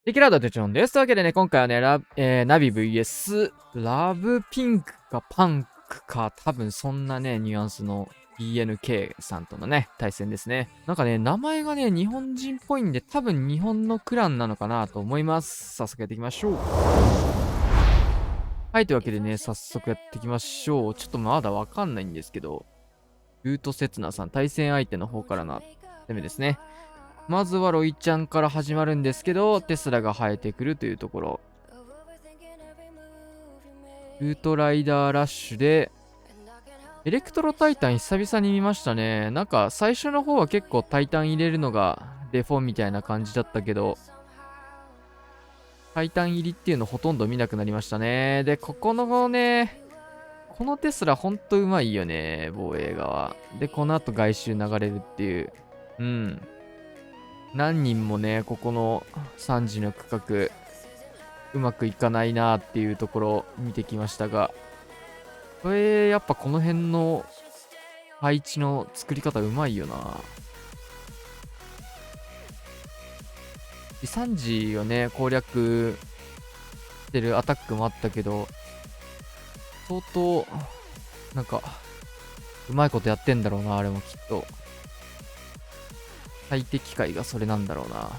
テキラードテチョンです。というわけでね、今回はね、ナビ VS ラブピンクかパンクか、多分そんなね、ニュアンスの BNK さんとのね、対戦ですね。なんかね、名前がね、日本人っぽいんで、多分日本のクランなのかなと思います。早速やっていきましょう。はい、というわけでね、早速やっていきましょう。ちょっとまだわかんないんですけど、ルートセツナさん、対戦相手の方からの攻めですね。まずはロイちゃんから始まるんですけど、テスラが生えてくるというところ。ルートライダーラッシュで、エレクトロタイタン久々に見ましたね。なんか最初の方は結構タイタン入れるのがデフォみたいな感じだったけど、タイタン入りっていうのほとんど見なくなりましたね。で、ここのね、このテスラほんとうまいよね、防衛側。で、この後外周流れるっていう。うん。何人もね、ここの3時の区画、うまくいかないなっていうところを見てきましたが、これ、やっぱこの辺の配置の作り方うまいよな。3時をね、攻略してるアタックもあったけど、相当、なんか、うまいことやってんだろうな、あれもきっと。最適解がそれなんだろうな。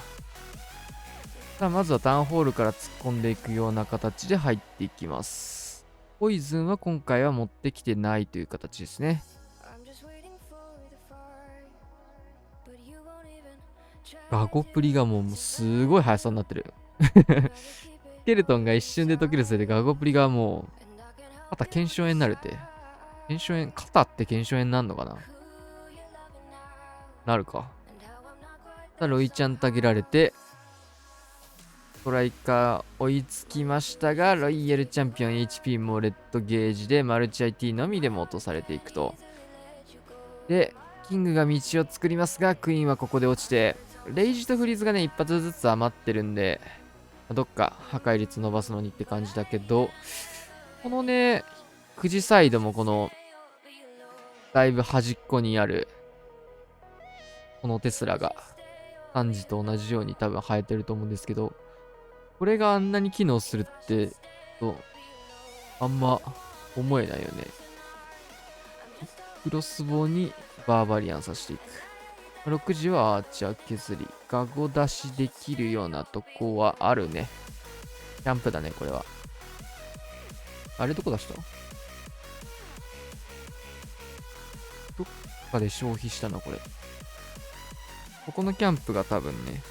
さあ、まずはタウンホールから突っ込んでいくような形で入っていきます。ポイズンは今回は持ってきてないという形ですね。ガゴプリがもうすごい速さになってる。スケルトンが一瞬で溶けるせいでガゴプリがもう、肩腱鞘炎になるって。腱鞘炎、肩って腱鞘炎になるのかな。なるか。さあ、ロイちゃんたげられて、ストライカー追いつきましたが、ロイヤルチャンピオン HP もレッドゲージでマルチ IT のみでも落とされていくと。で、キングが道を作りますが、クイーンはここで落ちて、レイジとフリーズがね、一発ずつ余ってるんで、どっか破壊率伸ばすのにって感じだけど、このね、9時サイドもこの、だいぶ端っこにある、このテスラが、3時と同じように多分生えてると思うんですけど、これがあんなに機能するって、あんま思えないよね。クロスボウにバーバリアンさせていく。6時はアーチャー削り。ガゴ出しできるようなとこはあるね。キャンプだね、これは。あれどこ出したどっかで消費したな、これ。ここのキャンプが多分ね、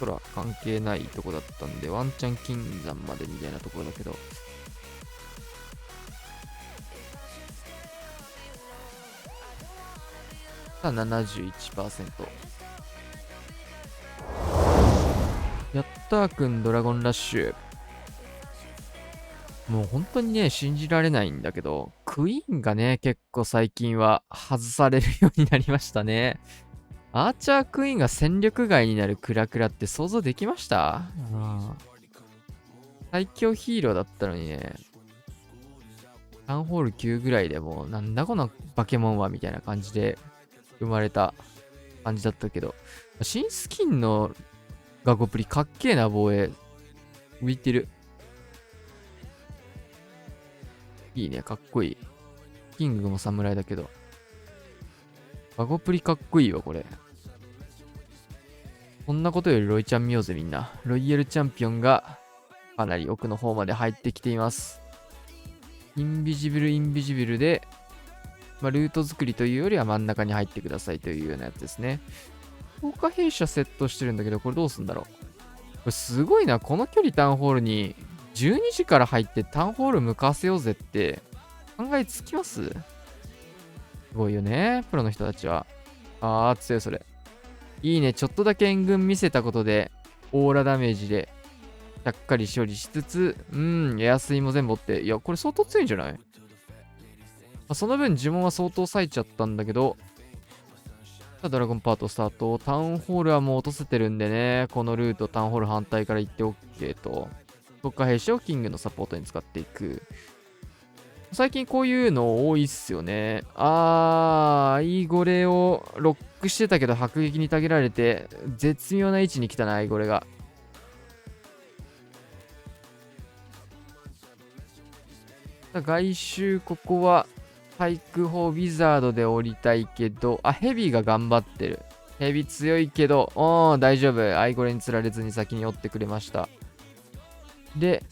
空関係ないとこだったんで、ワンチャン金山までみたいなところだけど。さあ、71%。やったーくん、ドラゴンラッシュ。もう本当にね、信じられないんだけど、クイーンがね、結構最近は外されるようになりましたね。アーチャークイーンが戦力外になるクラクラって想像できました？最強ヒーローだったのにね、タウンホール9ぐらいでもう、なんだこのバケモンはみたいな感じで生まれた感じだったけど、新スキンのガゴプリかっけえな、防衛。浮いてる。いいね、かっこいい。キングも侍だけど。ガゴプリかっこいいわ、これ。こんなことよりロイちゃん見ようぜ、みんな。ロイヤルチャンピオンがかなり奥の方まで入ってきています。インビジブルで、ルート作りというよりは真ん中に入ってくださいというようなやつですね。効果弊社セットしてるんだけど、これどうすんだろう。これすごいな。この距離タウンホールに12時から入ってタウンホール向かわせようぜって考えつきます？すごいよね。プロの人たちは。強いそれ。いいね。ちょっとだけ援軍見せたことで、オーラダメージで、しっかり処理しつつ、エアスイも全部追って。いや、これ相当強いんじゃない？その分呪文は相当割いちゃったんだけど、さあドラゴンパートスタート。タウンホールはもう落とせてるんでね、このルート、タウンホール反対から行って OK と。特化兵士をキングのサポートに使っていく。最近こういうの多いっすよね。イーゴレをロックしてたけど迫撃にたげられて、絶妙な位置に来たな、イーゴレが。外周ここは対空砲ウィザードで降りたいけど、ヘビーが頑張ってる。ヘビ強いけど、大丈夫。アイゴレに釣られずに先に追ってくれました。で、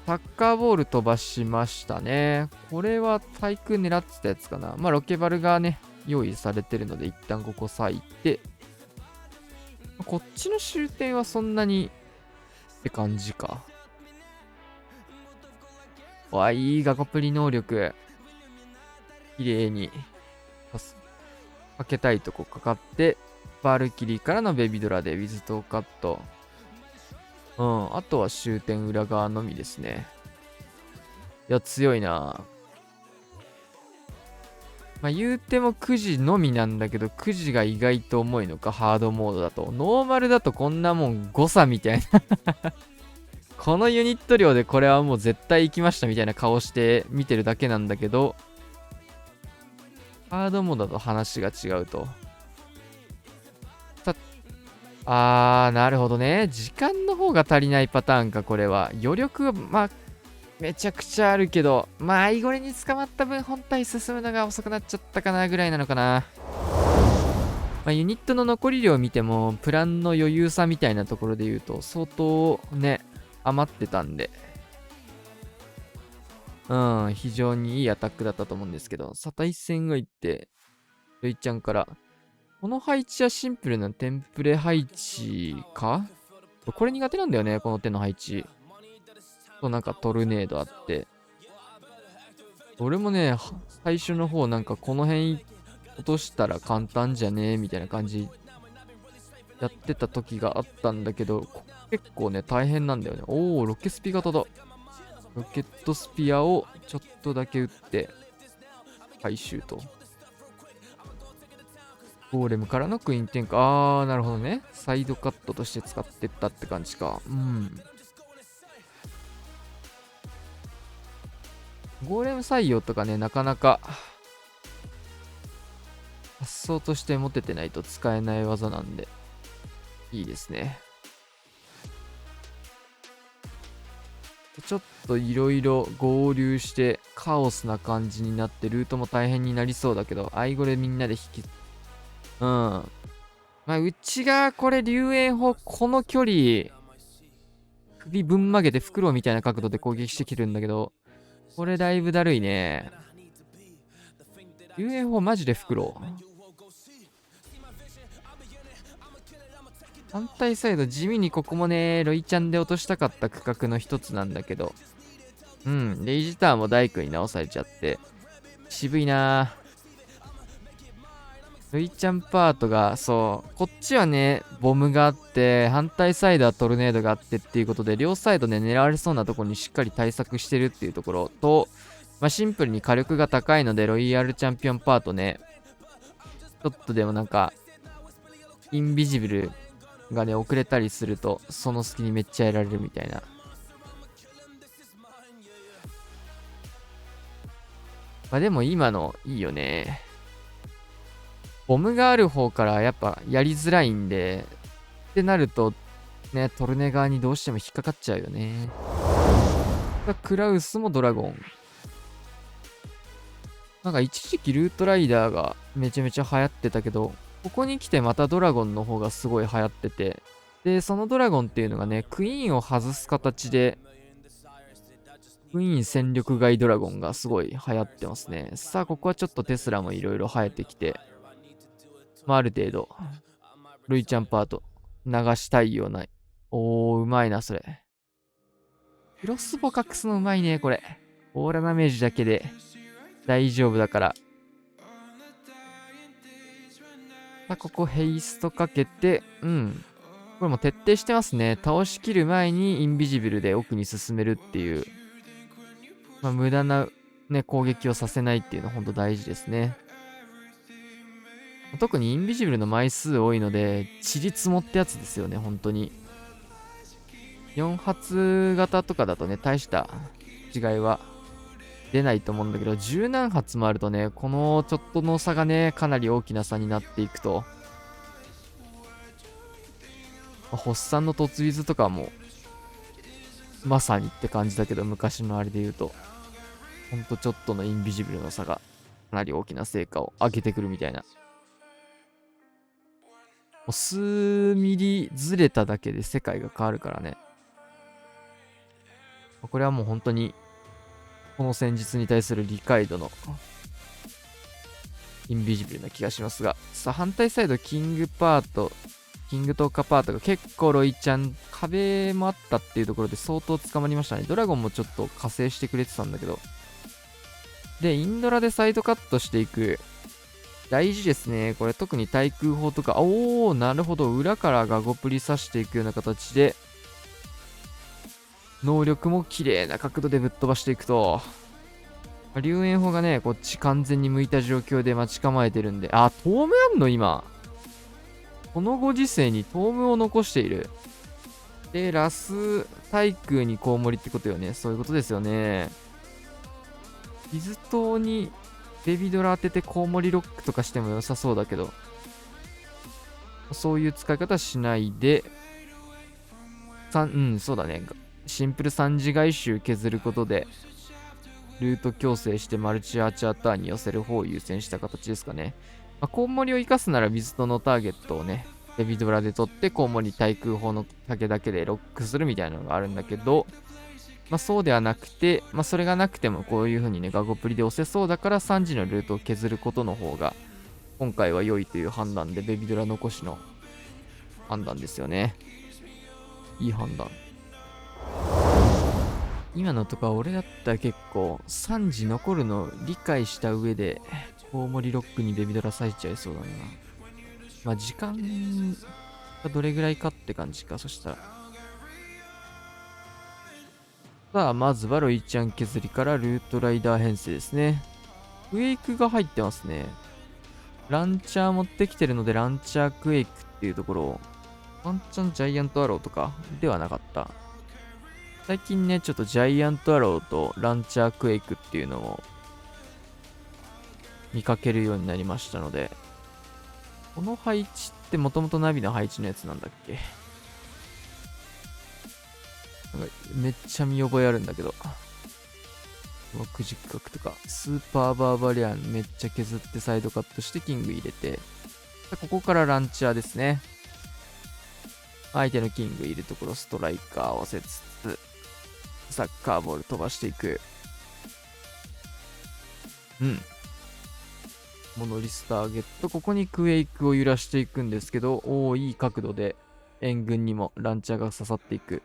サッカーボール飛ばしましたね。これは対空狙ってたやつかな。ロケバルがね、用意されてるので、一旦ここ割いて、こっちの終点はそんなにって感じか。いいガコプリ能力。綺麗にかけたいとこかかって、バルキリーからのベビドラでウィズトーカット。あとは終点裏側のみですね。いや、強いな。言うても9時のみなんだけど、9時が意外と重いのか、ハードモードだと。ノーマルだとこんなもん誤差みたいな。このユニット量でこれはもう絶対行きましたみたいな顔して見てるだけなんだけど、ハードモードだと話が違うと。なるほどね。時間の方が足りないパターンか、これは。余力は、めちゃくちゃあるけど、アイゴレに捕まった分、本体進むのが遅くなっちゃったかな、ぐらいなのかな。ユニットの残り量見ても、プランの余裕さみたいなところで言うと、相当ね、余ってたんで。非常にいいアタックだったと思うんですけど、対戦がいって、ルイちゃんから、この配置はシンプルなテンプレ配置か？これ苦手なんだよね、この手の配置。なんかトルネードあって。俺もね、最初の方なんかこの辺落としたら簡単じゃねえみたいな感じやってた時があったんだけど、結構ね、大変なんだよね。ロケスピ型だ。ロケットスピアをちょっとだけ打って、回収と。ゴーレムからのクイーン転換。なるほどね。サイドカットとして使ってったって感じか。ゴーレム採用とかね、なかなか発想として持ててないと使えない技なんで、いいですね。ちょっといろいろ合流してカオスな感じになってルートも大変になりそうだけど、アイゴレみんなで引き、うちがこれ龍炎砲この距離、首ぶん曲げてフクロウみたいな角度で攻撃してきてるんだけど、これだいぶだるいね。龍炎砲マジでフクロウ。反対サイド地味にここもね、ロイちゃんで落としたかった区画の一つなんだけど。レイジターも大工に直されちゃって。渋いなぁ。ロイちゃんパートが、こっちはね、ボムがあって、反対サイドはトルネードがあってっていうことで、両サイドね、狙われそうなところにしっかり対策してるっていうところと、シンプルに火力が高いので、ロイヤルチャンピオンパートね、ちょっとでもなんか、インビジブルがね、遅れたりすると、その隙にめっちゃやられるみたいな。でも今のいいよね。ボムがある方からやっぱやりづらいんで、ってなると、ね、トルネ側にどうしても引っかかっちゃうよね。クラウスもドラゴン。なんか一時期ルートライダーがめちゃめちゃ流行ってたけど、ここに来てまたドラゴンの方がすごい流行ってて、で、そのドラゴンっていうのがね、クイーンを外す形で、クイーン戦力外ドラゴンがすごい流行ってますね。さあ、ここはちょっとテスラもいろいろ生えてきて、ある程度、ルイちゃんパート流したいような。うまいな、それ。クロスボ隠すのうまいね、これ。オーラダメージだけで大丈夫だから。ここヘイストかけて、これも徹底してますね。倒しきる前にインビジブルで奥に進めるっていう。無駄な、ね、攻撃をさせないっていうのは本当大事ですね。特にインビジブルの枚数多いので、塵積もってやつですよね、本当に。4発型とかだとね、大した違いは出ないと思うんだけど、十何発もあるとね、このちょっとの差がね、かなり大きな差になっていくと。ホッサンの突ウィズとかも、まさにって感じだけど、昔のあれで言うと。ほんとちょっとのインビジブルの差がかなり大きな成果を上げてくるみたいな。もう数ミリずれただけで世界が変わるからね。これはもう本当にこの戦術に対する理解度のインビジブルな気がしますが、さあ反対サイドキングトーカパートが結構ロイちゃん壁もあったっていうところで相当捕まりましたね。ドラゴンもちょっと加勢してくれてたんだけど。で、インドラでサイドカットしていく。大事ですね。これ特に対空砲とか、おー、なるほど。裏からガゴプリ刺していくような形で、能力も綺麗な角度でぶっ飛ばしていくと、龍炎砲がね、こっち完全に向いた状況で待ち構えてるんで、あ、トームあんの今。このご時世にトームを残している。で、ラス対空にコウモリってことよね。そういうことですよね。水塔にベビドラ当ててコウモリロックとかしても良さそうだけど、そういう使い方しないで、そうだね。シンプル3次外周削ることで、ルート矯正してマルチアーチャーターンに寄せる方を優先した形ですかね。コウモリを生かすなら水戸のターゲットをね、デビドラで取ってコウモリ対空砲の竹だけでロックするみたいなのがあるんだけど、そうではなくて、それがなくてもこういう風にね、ガゴプリで押せそうだから3次のルートを削ることの方が、今回は良いという判断で、ベビドラ残しの判断ですよね。いい判断。今のとか俺だったら結構3時残るのを理解した上でコウモリロックにベビドラ咲いちゃいそうだな。時間がどれぐらいかって感じか。そしたらさあまずはロイちゃん削りからルートライダー編成ですね。クエイクが入ってますね。ランチャー持ってきてるのでランチャークエイクっていうところをワンチャンジャイアントアローとかではなかった。最近ね、ちょっとジャイアントアローとランチャークエイクっていうのを見かけるようになりましたので、この配置ってもともとナビの配置のやつなんだっけ？なんかめっちゃ見覚えあるんだけど。クジックとか、スーパーバーバリアンめっちゃ削ってサイドカットしてキング入れて、ここからランチャーですね。相手のキングいるところストライカー合わせつつ、サッカーボール飛ばしていく。モノリスターゲット。ここにクエイクを揺らしていくんですけど、いい角度で援軍にもランチャーが刺さっていく。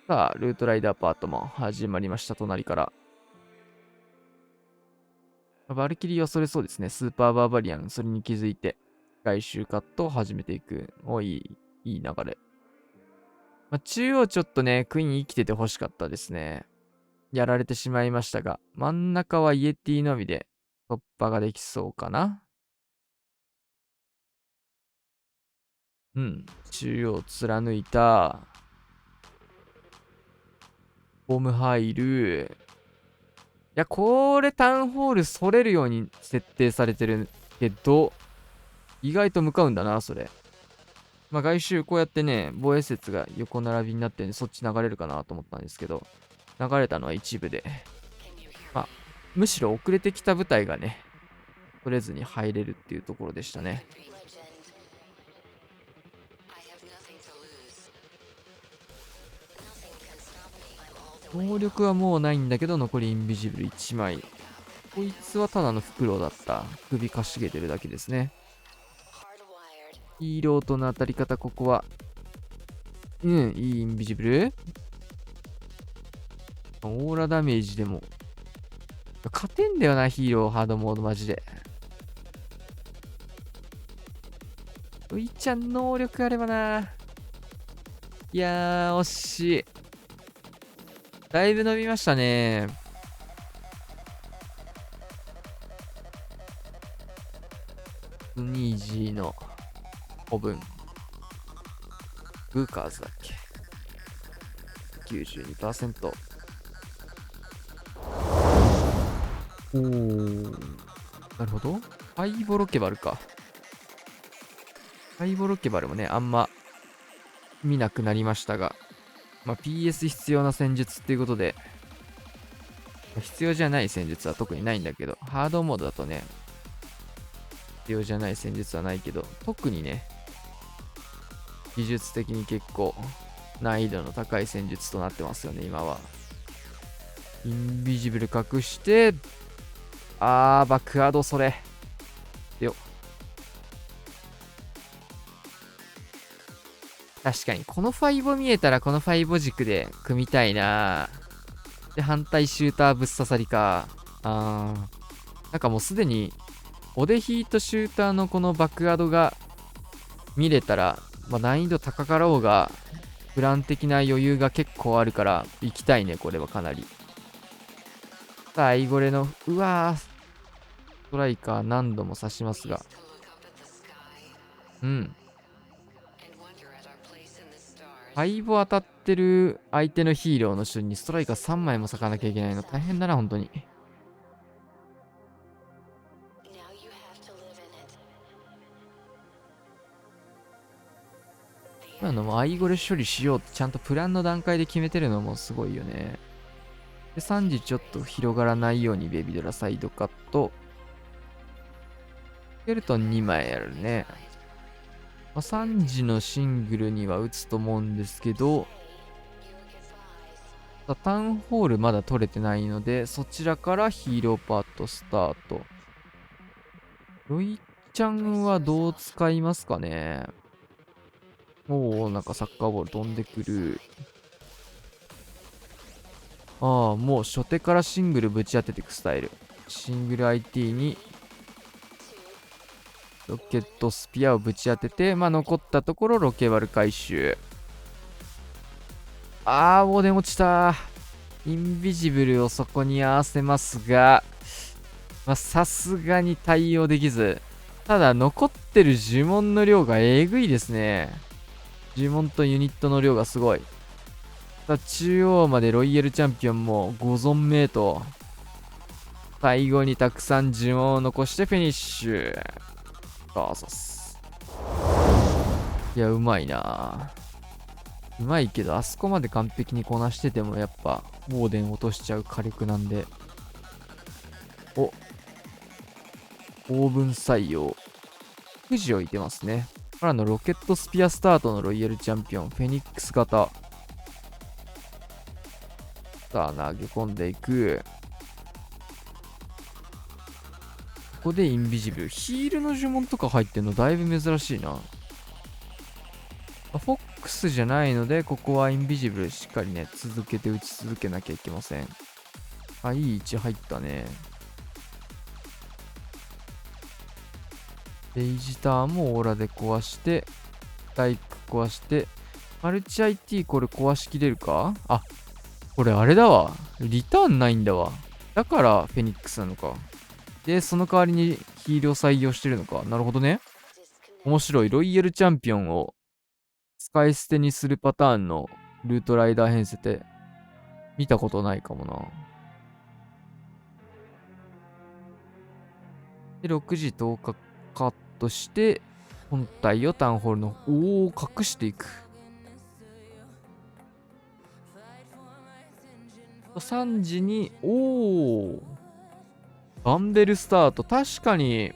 さあ、ルートライダーパートも始まりました、隣から。バルキリーはそれそうですね。スーパーバーバリアン、それに気づいて、外周カットを始めていく。いい流れ。中央ちょっとね、クイーン生きてて欲しかったですね。やられてしまいましたが、真ん中はイエティのみで突破ができそうかな。中央貫いた。ボム入る。いや、これタウンホールそれるように設定されてるけど、意外と向かうんだな、それ。外周こうやってね、防衛説が横並びになってるんで、そっち流れるかなと思ったんですけど、流れたのは一部で。むしろ遅れてきた部隊がね、取れずに入れるっていうところでしたね。能力はもうないんだけど、残りインビジブル1枚。こいつはただのフクロウだった。首かしげてるだけですね。ヒーローとの当たり方、ここは。いいインビジブル。オーラダメージでも。勝てんだよな、ヒーロー、ハードモードマジで。ういちゃん能力あればな。いやー、惜しい。だいぶ伸びましたね。ニージーの古文。ブーカーズだっけ ?92%。なるほど。ファイボロケバルか。ファイボロケバルもね、あんま見なくなりましたが、PS 必要な戦術っていうことで、必要じゃない戦術は特にないんだけど、ハードモードだとね、必要じゃない戦術はないけど、特にね、技術的に結構難易度の高い戦術となってますよね、今は。インビジブル隠して、バックアードそれ。よ。確かに、このファイボ見えたらこのファイボ軸で組みたいな。で、反対シューターぶっ刺さりか。なんかもうすでに、オデヒートシューターのこのバックアードが見れたら、難易度高かろうが、プラン的な余裕が結構あるから、行きたいね、これはかなり。さあ、アイゴレの、うわー、ストライカー何度も刺しますが。うん。ファイボ当たってる相手のヒーローの人にストライカー3枚も咲かなきゃいけないの大変だな、本当に。今のもアイゴレ処理しようってちゃんとプランの段階で決めてるのもすごいよね。で、3時ちょっと広がらないようにベビドラサイドカット。スケルトン2枚あるね。3時のシングルには打つと思うんですけど、タウンホールまだ取れてないので、そちらからヒーローパートスタート。ロイちゃんはどう使いますかね。なんかサッカーボール飛んでくる。もう初手からシングルぶち当てていくスタイル。シングル IT にロケットスピアをぶち当てて、残ったところロケバル回収。ウォーデン落ちた。インビジブルをそこに合わせますが、さすがに対応できず。ただ、残ってる呪文の量がえぐいですね。呪文とユニットの量がすごい。中央までロイヤルチャンピオンもご存命と、最後にたくさん呪文を残してフィニッシュ。いや、うまいな。うまいけど、あそこまで完璧にこなしてても、やっぱ、ウォーデン落としちゃう火力なんで。オーブン採用。くじ置いてますね。からのロケットスピアスタートのロイヤルチャンピオン、フェニックス型。さあ、投げ込んでいく。ここでインビジブル。ヒールの呪文とか入ってんのだいぶ珍しいな。フォックスじゃないので、ここはインビジブルしっかりね、続けて打ち続けなきゃいけません。いい位置入ったね。レイジターもオーラで壊して、ダイク壊して、マルチ IT これ壊しきれるか？これあれだわ。リターンないんだわ。だからフェニックスなのか。で、その代わりにヒールを採用してるのか。なるほどね。面白い。ロイヤルチャンピオンを使い捨てにするパターンのルートライダー編成って見たことないかもな。で、6時10日カットして、本体をタウンホールの、隠していく。3時に、バンベルスタート。確かに、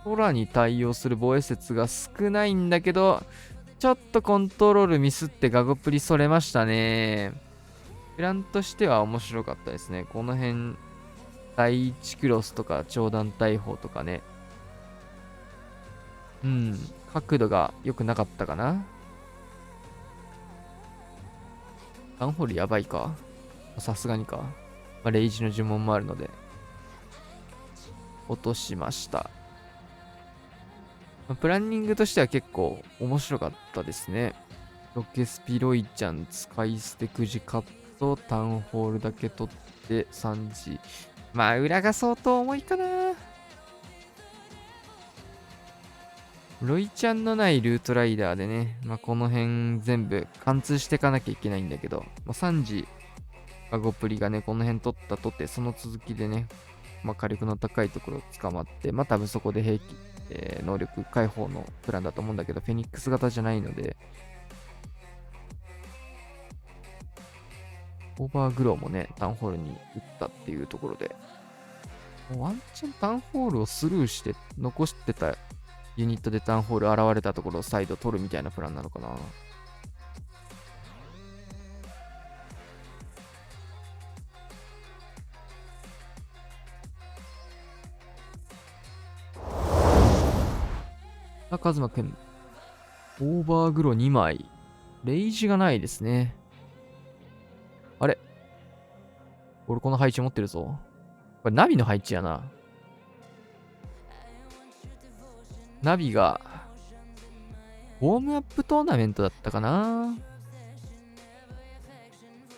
空に対応する防衛説が少ないんだけど、ちょっとコントロールミスってガゴプリそれましたね。プランとしては面白かったですね。この辺、第1クロスとか長弾大砲とかね。角度が良くなかったかな。タウンホールやばいか。さすがにか。レイジの呪文もあるので。落としました。プランニングとしては結構面白かったですね。ロケスピロイちゃん使い捨てくじカット、タウンホールだけ取って3時。裏が相当重いかな。ロイちゃんのないルートライダーでね、この辺全部貫通していかなきゃいけないんだけど、3時、ゴプリがね、この辺取ったとて、その続きでね、火力の高いところを捕まって、多分そこで兵器、能力解放のプランだと思うんだけど、フェニックス型じゃないので、オーバーグローもね、タウンホールに打ったっていうところで、ワンチャンタウンホールをスルーして残してたユニットでタウンホール現れたところを再度取るみたいなプランなのかな。カズマくん、オーバーグロ2枚。レイジがないですね。あれ俺この配置持ってるぞ。これナビの配置やな。ナビが、ウォームアップトーナメントだったかな。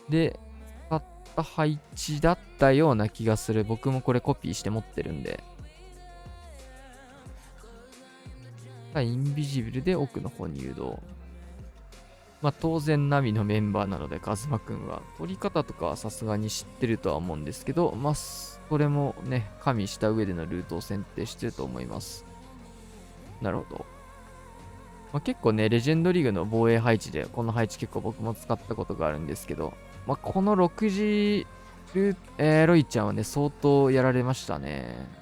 で、使った配置だったような気がする。僕もこれコピーして持ってるんで。インビジブルで奥の方に誘導。まあ当然ナビのメンバーなのでカズマくんは取り方とかはさすがに知ってるとは思うんですけど、まあそれもね、加味した上でのルートを選定してると思います。なるほど。まあ、結構ね、レジェンドリーグの防衛配置でこの配置結構僕も使ったことがあるんですけど、まあこの6時ロイちゃんはね、相当やられましたね。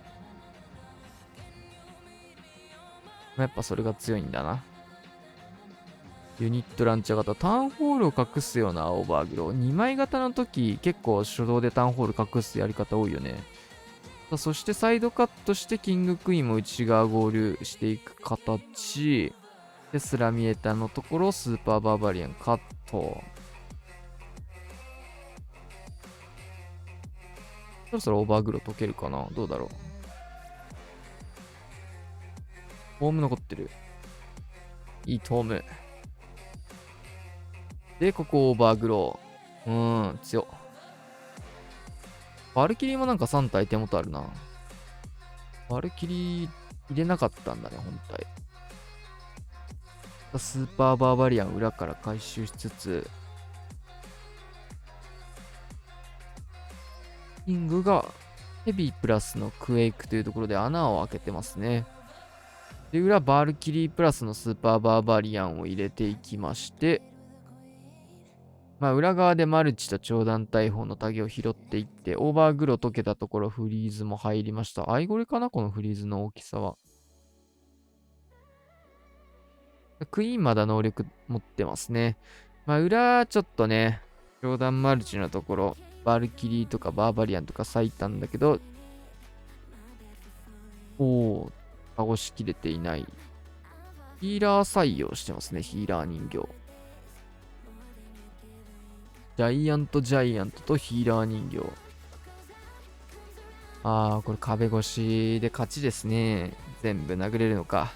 やっぱそれが強いんだな。ユニットランチャー型。タウンホールを隠すようなオーバーグロー。2枚型の時、結構手動でタウンホール隠すやり方多いよね。そしてサイドカットしてキングクイーンも内側合流していく形。で、スラミエタのところ、スーパーバーバリアンカット。そろそろオーバーグロー解けるかな。どうだろう。ホーム残ってる。いいトーム。で、ここオーバーグロー。強っ。バルキリーもなんか3体手元あるな。バルキリー入れなかったんだね、本体。スーパーバーバリアン裏から回収しつつ、キングがヘビープラスのクエイクというところで穴を開けてますね。で、裏バルキリープラスのスーパーバーバリアンを入れていきまして、まあ、裏側でマルチと長弾大砲のタゲを拾っていって、オーバーグロ解けたところフリーズも入りました。アイゴレかなこのフリーズの大きさは。クイーンまだ能力持ってますね。まあ、裏ちょっとね、長弾マルチのところ、バルキリーとかバーバリアンとか割いたんだけど、倒しきれていない。ヒーラー採用してますね、ヒーラー人形。ジャイアントとヒーラー人形。これ壁越しで勝ちですね。全部殴れるのか。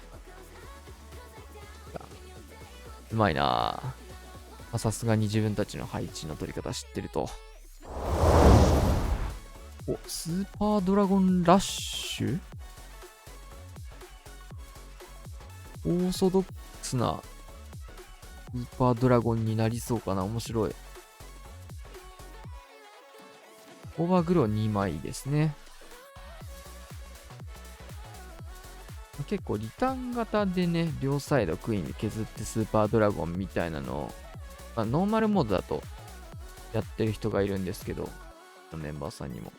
うまいなぁ。さすがに自分たちの配置の取り方知ってると。スーパードラゴンラッシュオーソドックスなスーパードラゴンになりそうかな。面白い。オーバーグロー2枚ですね。結構リターン型でね、両サイドクイーンで削ってスーパードラゴンみたいなのを、ノーマルモードだとやってる人がいるんですけど、メンバーさんにも。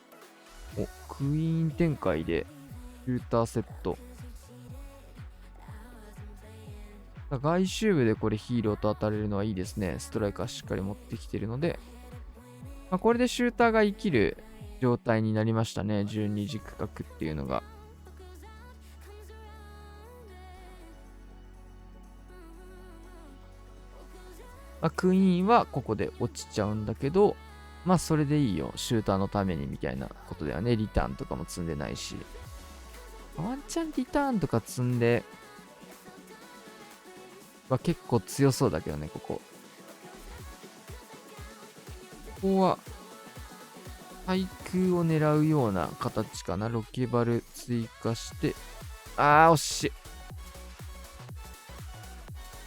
クイーン展開でシューターセット。外周部でこれヒーローと当たれるのはいいですね。ストライカーしっかり持ってきてるので、これでシューターが生きる状態になりましたね。12時区画っていうのが。クイーンはここで落ちちゃうんだけど、それでいいよ。シューターのためにみたいなことだよね。リターンとかも積んでないし。ワンチャンリターンとか積んで、結構強そうだけどね、ここ。ここは、対空を狙うような形かな。ロケバル追加して、惜しい。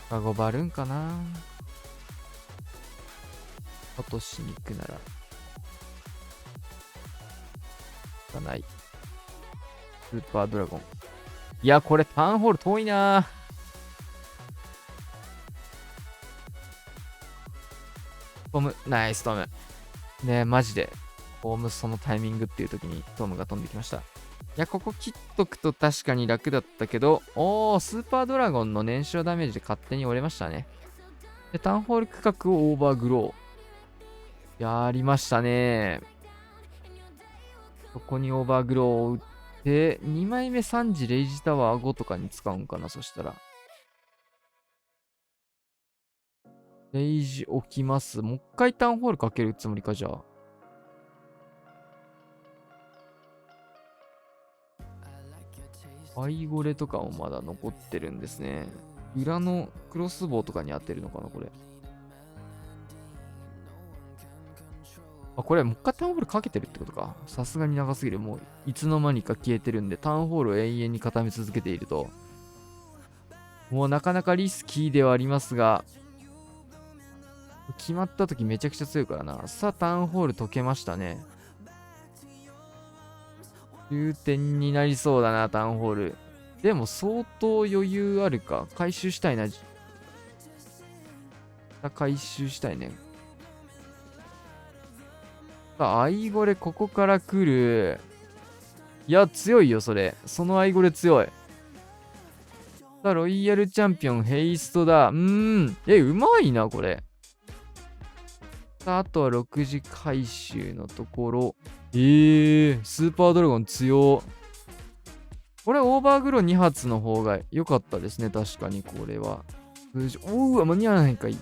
カゴバルーンかな。落としに行くなら。がない。スーパードラゴン。いや、これターンホール遠いな。トム、ナイストム。ね、マジで。ホームそのタイミングっていう時にトムが飛んできました。いや、ここ切っとくと確かに楽だったけど、スーパードラゴンの燃焼ダメージで勝手に折れましたね。で、タウンホール区画をオーバーグロー。やりましたね。ここにオーバーグローを打って、2枚目3時レイジタワー5とかに使うんかな、そしたら。レイジ置きます。もう一回タウンホールかけるつもりか、じゃあ。アイゴレとかもまだ残ってるんですね。裏のクロスボウとかに当てるのかな、これ。これもう一回タウンホールかけてるってことか。さすがに長すぎる。もういつの間にか消えてるんで、タウンホールを永遠に固め続けていると。もうなかなかリスキーではありますが、決まった時めちゃくちゃ強いからな。さあ、タウンホール解けましたね。終点になりそうだな、タウンホール。でも相当余裕あるか。回収したいな。回収したいね。さあ、アイゴレここから来る。いや、強いよ、それ。そのアイゴレ強い。さあ、ロイヤルチャンピオン、ヘイストだ。うまいな、これ。さあ、あとは6時回収のところ。スーパードラゴン強。これ、オーバーグロー2発の方が良かったですね、確かに、これは。間に合わないかい。い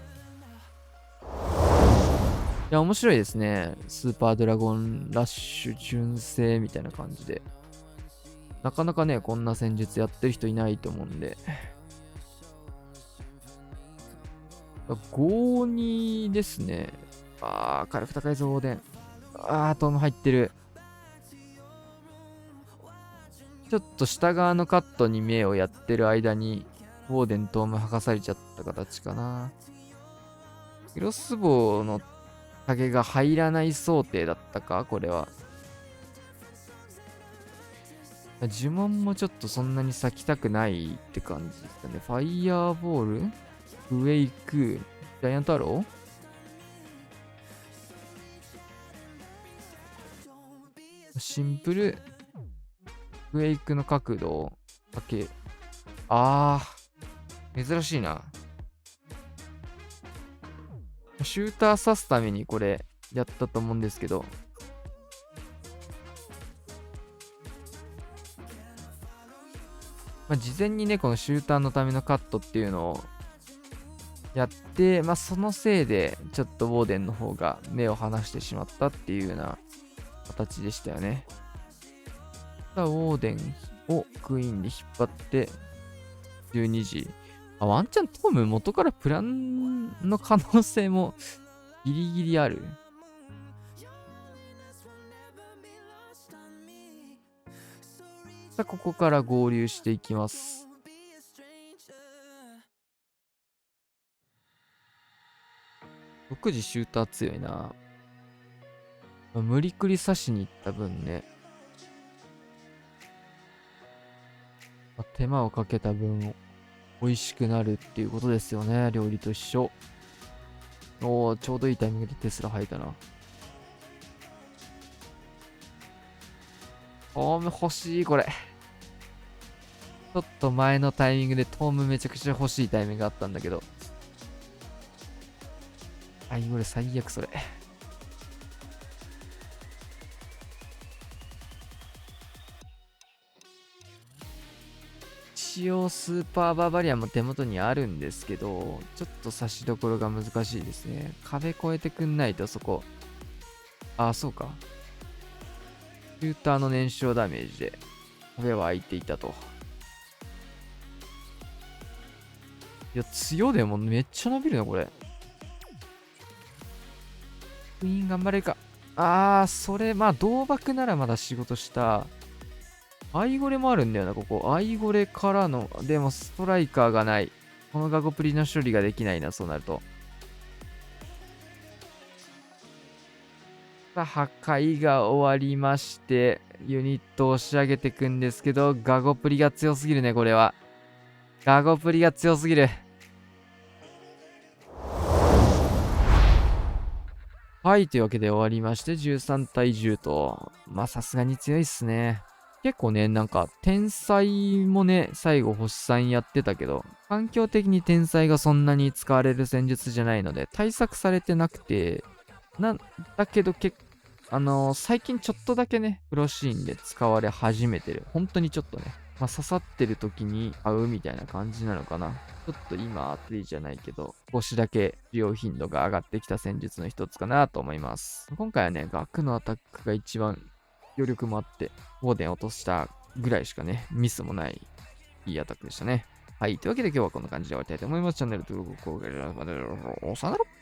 や、面白いですね。スーパードラゴンラッシュ純正みたいな感じで。なかなかね、こんな戦術やってる人いないと思うんで。5-2ですね。火力高いぞ、オーデン。トム入ってる。ちょっと下側のカットに目をやってる間に、オーデントム剥がされちゃった形かな。クロスボウの影が入らない想定だったかこれは。呪文もちょっとそんなに咲きたくないって感じですかね。ファイヤーボールウェイクジャイアントアローシンプルウェイクの角度をかけ。珍しいな。シューター刺すためにこれやったと思うんですけど。事前にね、このシューターのためのカットっていうのをやって、そのせいでちょっとウォーデンの方が目を離してしまったっていうような形でしたよね。ウォーデンをクイーンで引っ張って12時。ワンチャントム元からプランの可能性もギリギリある。さあ、ここから合流していきます。6時シューター強いな。無理くり刺しに行った分ね。手間をかけた分美味しくなるっていうことですよね。料理と一緒。ちょうどいいタイミングでテスラ入ったな。トーム欲しい、これ。ちょっと前のタイミングでトームめちゃくちゃ欲しいタイミングがあったんだけど。これ最悪それ。一応スーパーバーバリアンも手元にあるんですけど、ちょっと差しどころが難しいですね。壁越えてくんないとそこ。そうか。シューターの燃焼ダメージで壁は開いていたと。いや、強でもめっちゃ伸びるな、これ。クイーン頑張れるか。それ、同爆ならまだ仕事した。アイゴレもあるんだよな、ここ。アイゴレからの、でもストライカーがない。このガゴプリの処理ができないな、そうなると。さあ、破壊が終わりまして、ユニットを押し上げていくんですけど、ガゴプリが強すぎるね、これは。ガゴプリが強すぎる。はい、というわけで終わりまして、13対10と、まあさすがに強いっすね。結構ね、なんか、天才もね、最後星3やってたけど、環境的に天才がそんなに使われる戦術じゃないので、対策されてなくて、なんだけど最近ちょっとだけね、プロシーンで使われ始めてる。本当にちょっとね。まあ、刺さってる時に買うみたいな感じなのかな。ちょっと今熱いじゃないけど、少しだけ使用頻度が上がってきた戦術の一つかなと思います。今回はね、額のアタックが一番余力もあって、オーデン落としたぐらいしかね、ミスもないいいアタックでしたね。はい。というわけで今日はこんな感じで終わりたいと思います。チャンネル登録、高評価、までさよなら。